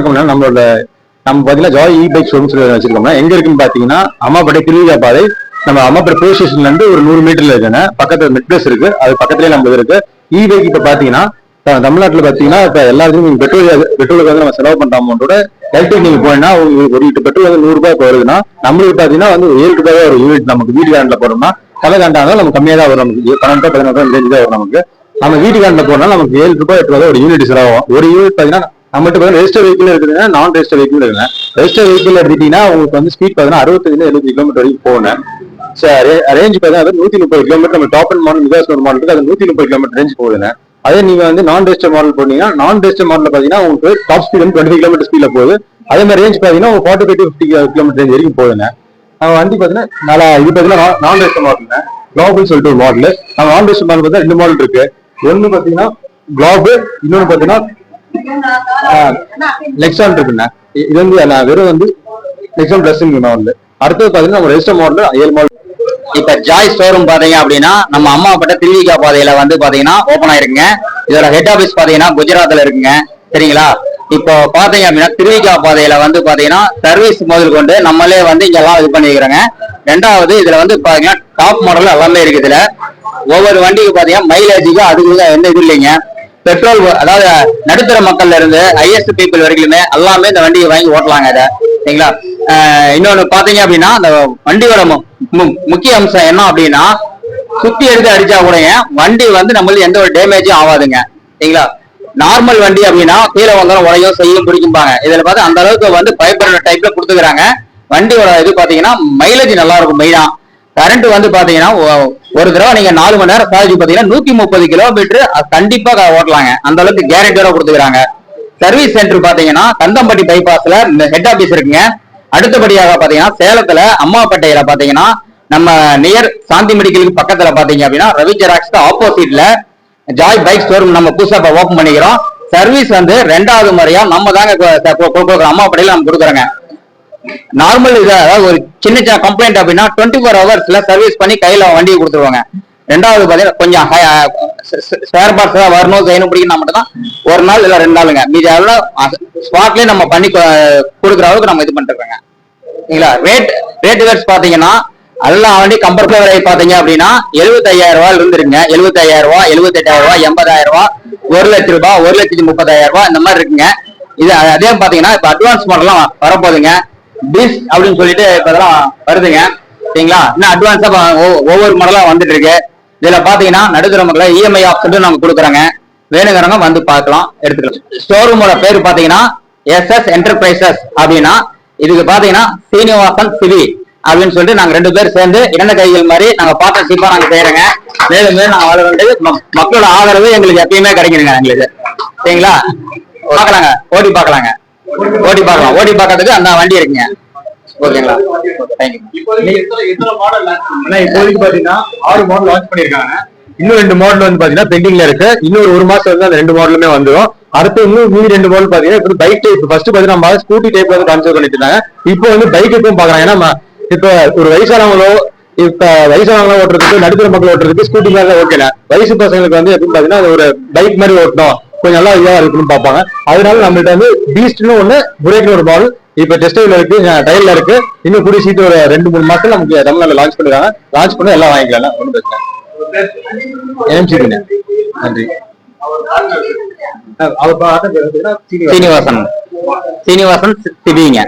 வணக்கம்னா நம்ம பாத்தீங்கன்னா ஜாய் இ bike showroom வச்சிருக்கோம்னா எங்க இருக்குன்னு பாத்தீங்கன்னா அம்மாப்பேட்டை திருவிழா பாதை. நம்ம அம்மாப்பேட்டை போலீஸ் ஸ்டேஷன்ல இருந்து ஒரு 100 மீட்டர்ல இருக்குங்க. பக்கத்துல மெட் பிளேஸ் இருக்கு, அது பக்கத்துலயே நம்ம இருக்கு. இ பைக் இப்ப பாத்தீங்கன்னா தமிழ்நாட்டுல பாத்தீங்கன்னா இப்ப எல்லாருக்கும் பெட்ரோலுக்கு வந்து நம்ம செலவு பண்ற அமௌண்டோட எலக்ட்ரிக் நீங்க போனா உங்களுக்கு 1 லிட்டர் பெட்ரோல் வந்து 100 ரூபாய் வருதுன்னா நம்மளுக்கு பாத்தீங்கன்னா வந்து 7 ரூபாய் ஒரு யூனிட் நமக்கு வீட்டு கரண்ட்ல போறோம்னா கதை கண்டாலும் நம்ம கம்மியா தான் வரும். நமக்கு 12 14 ரேஞ்சு தான் வரும். நமக்கு நம்ம வீட்டு கரண்ட்ல போனா நமக்கு 7 ரூபாய் 8 ரூபாய் ஒரு யூனிட் செலவாகும். ஒரு யூனிட் பாத்தீங்கன்னா நம்மகிட்ட ரெஜிஸ்டர் வெஹிக்கிள் இருக்குதுங்க, நான் ரெஜிஸ்டர் வெஹிக்கிள் இருக்குங்க. ரெஜிஸ்டர் வெஹிக்கிள் எடுத்துட்டீங்கன்னா உங்களுக்கு வந்து ஸ்பீட் பாத்தீங்கன்னா 65 70 கிலோமீட்டர் வரைக்கும் போகணும். ரேஞ்ச் பாத்தீங்கன்னா 130 கிலோமீட்டர். நம்ம டாப் அண்ட் மாடல் விகாஸ் ஒரு மாடல் இருக்கு, அது 130 கிலோமீட்டர் ரேஞ்ச் போகுதுங்க. அதே நீங்க வந்து நான் ரெஜிஸ்டர் மாடல் போனீங்கன்னா நான் ரெஜிஸ்டர் மாடல் பாத்தீங்கன்னா உங்களுக்கு டாப் ஸ்பீட் வந்து 25 கிலோமீட்டர் ஸ்பீட்ல போகுது. அதே மாதிரி ரேஞ்ச் பாத்தீங்கன்னா 45 to 50 கிலோமீட்டர் ரேஞ்ச் வரைக்கும் போகுதுங்க. வண்டி பாத்தீங்கன்னா இது பாத்தீங்கன்னா நான் ரெஜிஸ்டர் மாடலுங்க, குளோபல் சொல்லிட்டு ஒரு மாடல். நம்ம நான் ரெஜிஸ்டர் மாடல் பார்த்தா 2 மாடல் இருக்கு. ஒன்னு பாத்தீங்கன்னா குளோபல், இன்னொன்னு பாத்தீங்கன்னா நெக்ஸான் இருக்குண்ணா. இது வந்து வெறும் வந்து நெக்ஸான் பிளஸ் வந்து. அடுத்தது பாத்தீங்கன்னா நம்ம ரெஜிஸ்டர் மாடல் 7 மாடல். இப்ப ஜாய் ஷோரூம் பாத்தீங்க அப்படின்னா நம்ம அம்மாப்பட்ட திருவிகா பாதையில வந்து பாத்தீங்கன்னா ஓபன் ஆயிருக்குங்க. இதோட ஹெட் ஆபீஸ் பாத்தீங்கன்னா குஜராத்ல இருக்குங்க. சரிங்களா? இப்போ பாத்தீங்க அப்படின்னா திருவிகா பாதையில வந்து பாத்தீங்கன்னா சர்வீஸ் முதல் கொண்டு நம்மளே வந்து இங்கெல்லாம் இது பண்ணிக்கிறோங்க. ரெண்டாவது இதுல வந்து பாத்தீங்கன்னா டாப் மாடல் எல்லாமே இருக்கு. இதுல ஒவ்வொரு வண்டிக்கு பாத்தீங்கன்னா மைலேஜுக்கு அதுக்கு எந்த இது இல்லைங்க. பெட்ரோல் அதாவது நடுத்தர மக்கள்ல இருந்து ஹையஸ்ட் பீப்புள் வரைக்குமே எல்லாமே இந்த வண்டியை வாங்கி ஓட்டலாங்க. இதை சரிங்களா? இன்னொன்னு பாத்தீங்க அப்படின்னா அந்த வண்டியோட முக்கிய அம்சம் என்ன அப்படின்னா சுத்தி எடுத்து அடிச்சா கூட வண்டி வந்து நம்மளுக்கு எந்த ஒரு டேமேஜும் ஆகாதுங்க. சரிங்களா? நார்மல் வண்டி அப்படின்னா கீழே வந்தாலும் உடையும் செய்யும் பிடிக்கும்பாங்க. இதுல பார்த்து அந்த அளவுக்கு வந்து பயப்படுற டைப்ல கொடுத்துக்கிறாங்க. வண்டியோட இது பாத்தீங்கன்னா மைலேஜ் நல்லா இருக்கும். மெயினா கரண்ட் வந்து பாத்தீங்கன்னா ஒரு தடவை நீங்க 4 மணி நேரம் சார்ஜ் பாத்தீங்கன்னா 130 கிலோமீட்டர் கண்டிப்பா ஓட்டலாங்க. அந்த அளவுக்கு கேரண்டியோட கொடுத்துக்கிறாங்க. சர்வீஸ் சென்டர் பாத்தீங்கன்னா கந்தம்பட்டி பைபாஸ்ல ஹெட் ஆபீஸ் இருக்குங்க. அடுத்தபடியாக பாத்தீங்கன்னா சேலத்துல அம்மாப்பேட்டையில பாத்தீங்கன்னா நம்ம நியர் சாந்தி மெடிக்கலுக்கு பக்கத்துல பாத்தீங்க அப்படின்னா ரவி ஜெராக்ஸ் ஆப்போசிட்ல ஜாய் பைக் ஷோரூம் நம்ம புதுசா ஓபன் பண்ணிக்கிறோம். சர்வீஸ் வந்து 2வது முறையா நம்ம தாங்க அம்மாப்பேட்டையில நம்ம கொடுக்குறோங்க. நார்மல் இது அதாவது ஒரு சின்ன கம்ப்ளைண்ட் அப்படின்னா 24 ஹவர்ஸ்ல சர்வீஸ் பண்ணி கையில வண்டியை கொடுத்துருவாங்க. 2வது பாத்தீங்கன்னா கொஞ்சம் ஸ்பேர் பார்ட்ஸ் தான் வரணும் செய்யணும் பிடிக்கணும் மட்டும் தான் 1 நாள் இல்ல 2 நாளுங்க. மீதி அதெல்லாம் ஸ்பாட்லயே நம்ம பண்ணி கொடுக்குற அளவுக்கு நம்ம இது பண்ணிருக்கோங்க. சரிங்களா? ரேட் வேர்ஸ் பாத்தீங்கன்னா எல்லாம் வண்டி கம்பேர் விலை பாத்தீங்க அப்படின்னா 75,000 ரூபாய் இருந்துருங்க. 75,000 ரூபாய், 78,000 ரூபாய், 80,000 ரூபாய், 1,00,000 ரூபாய், 1,30,000 ரூபாய் இந்த மாதிரி இருக்குங்க. இது அதே பாத்தீங்கன்னா இப்ப அட்வான்ஸ் மாடல்லாம் வரப்போகுதுங்க. பீஸ் அப்படின்னு சொல்லிட்டு இப்ப இதெல்லாம் வருதுங்க. சரிங்களா? இன்னும் அட்வான்ஸா ஒவ்வொரு மாடலா வந்துட்டு இருக்கு. இதுல பாத்தீங்கன்னா நடுத்தர மக்களை இஎம்ஐ ஆப்ஷன் நாங்க கொடுக்குறோங்க. வேணுங்கிறவங்க வந்து பார்க்கலாம், எடுத்துக்கலாம். ஷோரூமோட பேரு பாத்தீங்கன்னா SS என்டர்பிரைசஸ் அப்படின்னா இதுக்கு பாத்தீங்கன்னா சீனிவாசன் சிவி அப்படின்னு சொல்லிட்டு நாங்க 2 பேர் சேர்ந்து இரண்டு கைகள் மாதிரி நாங்க பார்ட்னர்ஷிப்பா நாங்க செய்யறோங்க. மேலும் மேலும் நாங்க வளர்ந்து மக்களோட ஆதரவு எங்களுக்கு எப்பயுமே கிடைக்கணுங்க எங்களுக்கு. சரிங்களா? பார்க்கலாங்க, ஓட்டி பார்க்கலாங்க, ஓட்டி பார்க்கலாம். ஓட்டி பார்க்கறதுக்கு அந்த வண்டி இருக்குங்க. ஓகேங்களா? இப்போதைக்கு பாத்தீங்கன்னா 6 மாடல் லான்ச் பண்ணிருக்காங்க. இன்னும் 2 மாடல் வந்து பாத்தீங்கன்னா பெண்டிங்ல இருக்கு. இன்னொரு 1 மாசம் வந்து அந்த 2 மாடலுமே வந்துடும். அடுத்து இன்னும் மீதி 2 மாடல் பாத்தீங்கன்னா இப்ப பைக் டைப் ஃபர்ஸ்ட் பாத்தீங்கன்னா ஸ்கூட்டி டைப் வந்து கான்செப்ட் பண்ணிட்டு இருந்தாங்க. இப்போ வந்து பைக் டைப்பும் பாக்குறாங்க. ஏன்னா இப்ப ஒரு வயசானவங்களோ ஓட்டுறதுக்கு நடுத்தர மக்கள் ஓட்டுறதுக்கு ஸ்கூட்டி மாதிரி ஓகேல. வயசு பசங்களுக்கு வந்து எப்படின்னு பாத்தீங்கன்னா ஒரு பைக் மாதிரி ஓட்டணும், கொஞ்சம் நல்லா இதா இருக்குன்னு பாப்பாங்க. அதனால நம்மள்ட்ட வந்து பீஸ்ட்னு ஒண்ணு, புரேக்னு ஒரு மாடல் இப்ப டெஸ்ட்ல இருக்கு, ட்ரையல்ல இருக்கு. இன்னும் கூடிய சீட்டு ஒரு 2-3 மாசத்துல நமக்கு தமிழ்நாடு லான்ச் பண்ணிருக்காங்க. லான்ச் பண்ணி எல்லாம் வாங்கிக்கலாம், ஒன்றும் பிரச்சனை. நன்றி. சீனிவாசன் சிவிங்க.